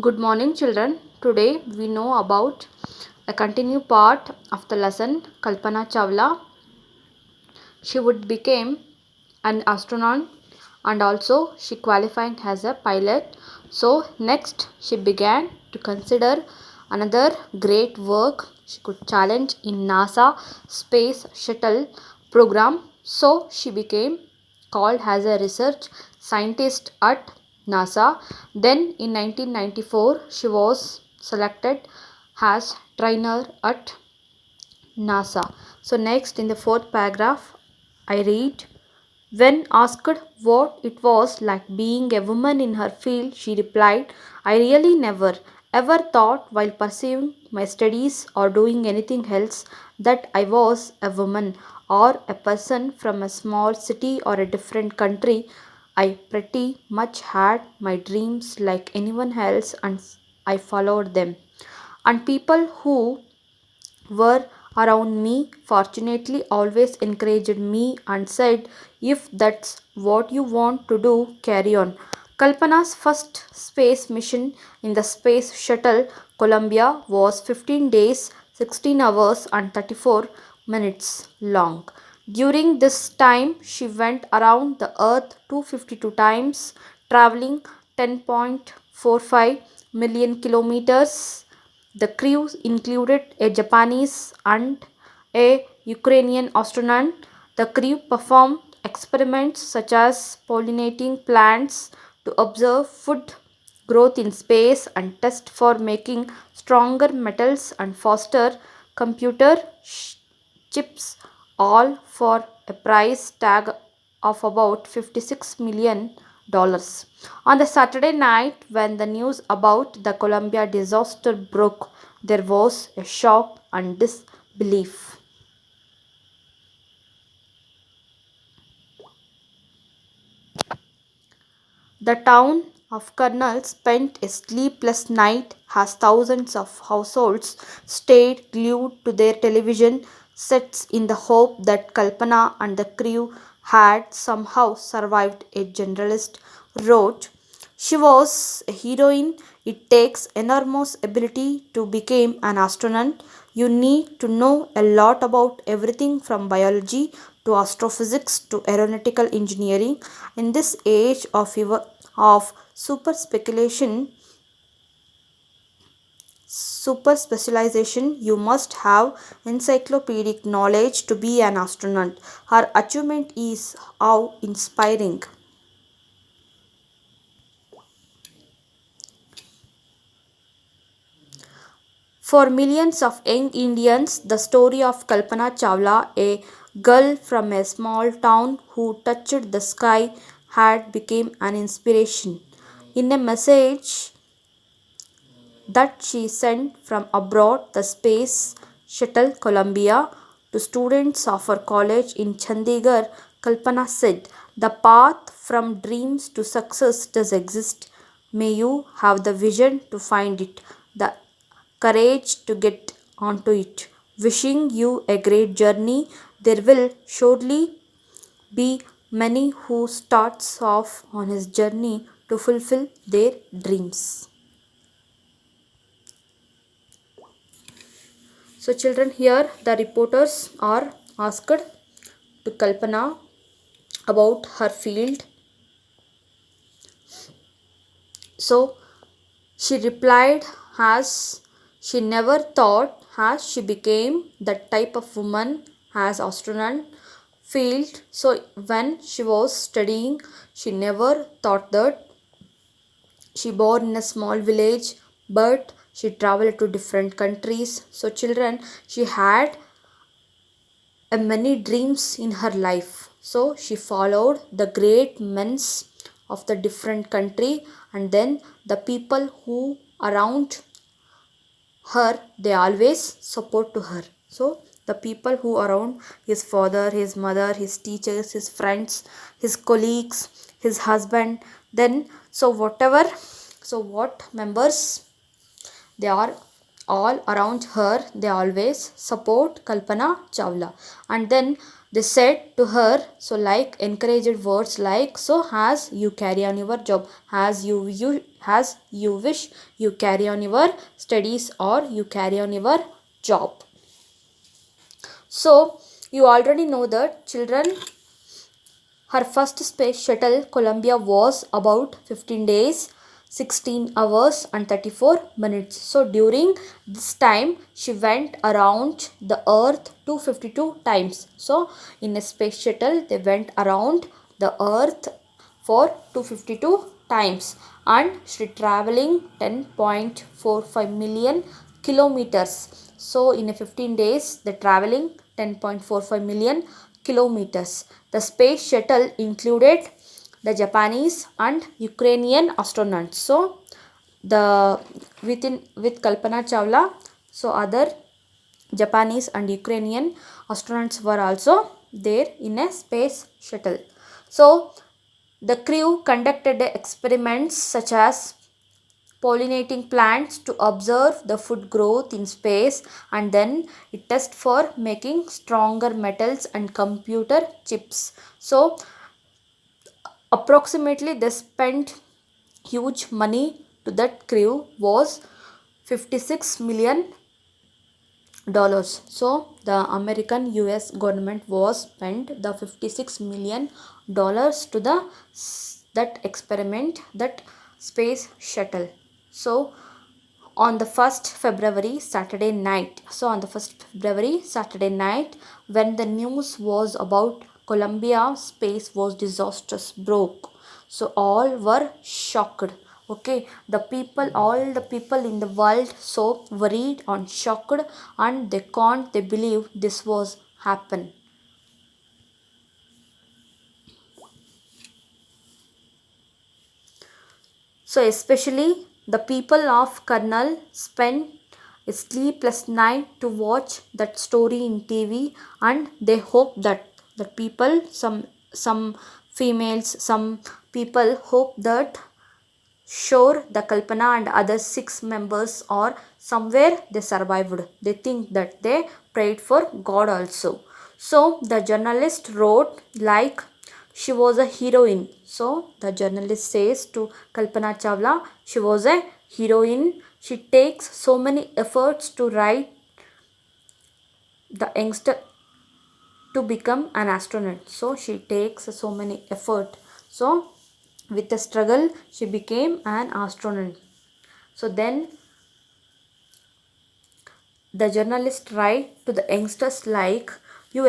Good morning, children. Today we know about a continued part of the lesson Kalpana Chawla. She would become an astronaut and also she qualified as a pilot. So next she began to consider another great work she could challenge in NASA space shuttle program. So she became called as a research scientist at NASA. Then in 1994 she was selected as trainer at NASA. So next in the fourth paragraph I read, when asked what it was like being a woman in her field, she replied, I really never ever thought while pursuing my studies or doing anything else that I was a woman or a person from a small city or a different country. I pretty much had my dreams like anyone else and I followed them. And people who were around me fortunately always encouraged me and said, if that's what you want to do, carry on. Kalpana's first space mission in the space shuttle Columbia was 15 days, 16 hours, and 34 minutes long. During this time, she went around the earth 252 times, traveling 10.45 million kilometers. The crew included a Japanese and a Ukrainian astronaut. The crew performed experiments such as pollinating plants to observe food growth in space and test for making stronger metals and faster computer chips, all for a price tag of about $56 million. On the Saturday night, when the news about the Columbia disaster broke, there was a shock and disbelief. The town of Kurnool spent a sleepless night as thousands of households stayed glued to their television sets in the hope that Kalpana and the crew had somehow survived. A journalist wrote, she was a heroine. It takes enormous ability to become an astronaut. You need to know a lot about everything from biology to astrophysics to aeronautical engineering. In this age of super specialization, you must have encyclopedic knowledge to be an astronaut. Her achievement is how inspiring. For millions of young Indians, the story of Kalpana Chawla, a girl from a small town who touched the sky, had become an inspiration. In a message that she sent from abroad, the space shuttle Columbia, to students of her college in Chandigarh, Kalpana said, the path from dreams to success does exist. May you have the vision to find it, the courage to get onto it. Wishing you a great journey. There will surely be many who starts off on his journey to fulfill their dreams. So children, here the reporters are asked to Kalpana about her field. So she replied as she never thought as she became that type of woman as astronaut field. So when she was studying, she never thought that she born in a small village, but she traveled to different countries. So children, she had many dreams in her life. So she followed the great men's of the different country, and then the people who around her, they always support to her. So the people who around his father, his mother, his teachers, his friends, his colleagues, his husband, then so whatever, so what members they are all around her, they always support Kalpana Chawla. And then they said to her, so like encouraged words like, so as you carry on your job, as you wish, you carry on your studies or you carry on your job. So you already know that children, her first space shuttle Columbia was about 15 days, 16 hours and 34 minutes. So during this time she went around the earth 252 times. So in a space shuttle they went around the earth for 252 times, and she traveling 10.45 million kilometers. So in a 15 days they traveling 10.45 million kilometers. The space shuttle included the Japanese and Ukrainian astronauts. So the with Kalpana Chawla, so other Japanese and Ukrainian astronauts were also there in a space shuttle. So the crew conducted experiments such as pollinating plants to observe the food growth in space, and then it test for making stronger metals and computer chips. So approximately they spent huge money to that crew was $56 million. So the American US government was spent the $56 million to the that experiment, that space shuttle. So on the 1st February Saturday night, so on the 1st February Saturday night, when the news was about Columbia space was disastrous broke, so all were shocked. Okay, the people, all the people in the world so worried and shocked, and they can't they believe this was happen. So especially the people of Karnal spent a sleepless night to watch that story in TV, and they hope that the people, some females, some people hope that sure the Kalpana and other 6 members are somewhere they survived. They think that they prayed for God also. So the journalist wrote like she was a heroine. So the journalist says to Kalpana Chawla, she was a heroine. She takes so many efforts to write the youngster to become an astronaut. So she takes so many effort. So with a struggle she became an astronaut. So then the journalist write to the youngsters like, you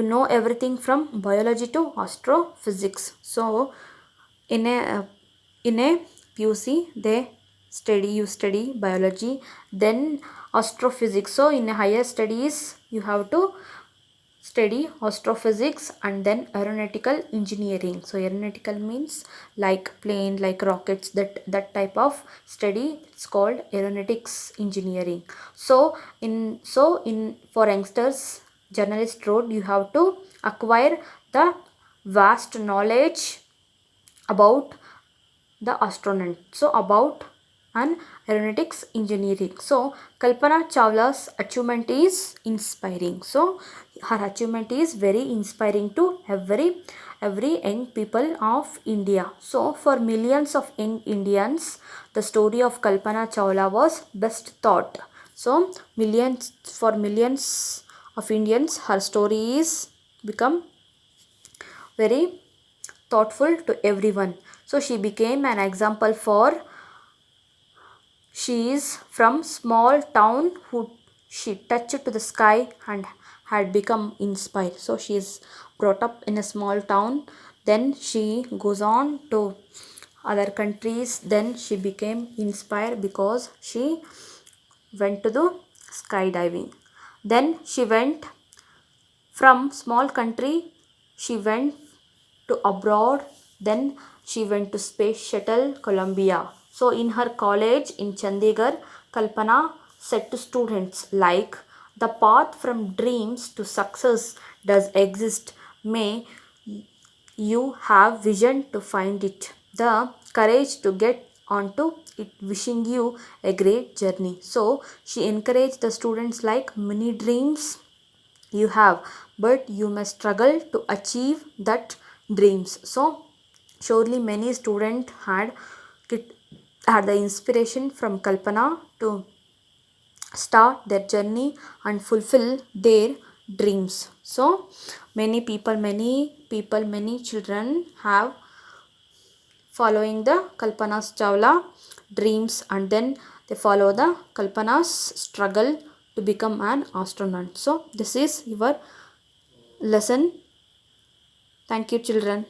know everything from biology to astrophysics. So in a PUC they you study biology, then astrophysics. So in a higher studies you have to study astrophysics and then aeronautical engineering. So aeronautical means like plane, like rockets, that type of study, it's called aeronautics engineering. So in for youngsters, journalist road, you have to acquire the vast knowledge about the astronaut, so about an aeronautics engineering. So Kalpana Chawla's achievement is inspiring. So her achievement is very inspiring to every young people of India. So for millions of young Indians, the story of Kalpana Chawla was best thought. So millions of Indians, her story is become very thoughtful to everyone. So she became an example for, she is from small town who she touched to the sky and had become inspired. So she is brought up in a small town, then she goes on to other countries, then she became inspired because she went to the skydiving. Then she went from small country, she went to abroad, then she went to space shuttle Columbia. So in her college in Chandigarh, Kalpana said to students like, the path from dreams to success does exist. May you have vision to find it, the courage to get onto it, wishing you a great journey. So she encouraged the students like many dreams you have, but you must struggle to achieve that dreams. So surely many students had the inspiration from Kalpana to start their journey and fulfill their dreams. So many children have following the Kalpana's Chawla dreams, and then they follow the Kalpana's struggle to become an astronaut. So this is your lesson. Thank you, children.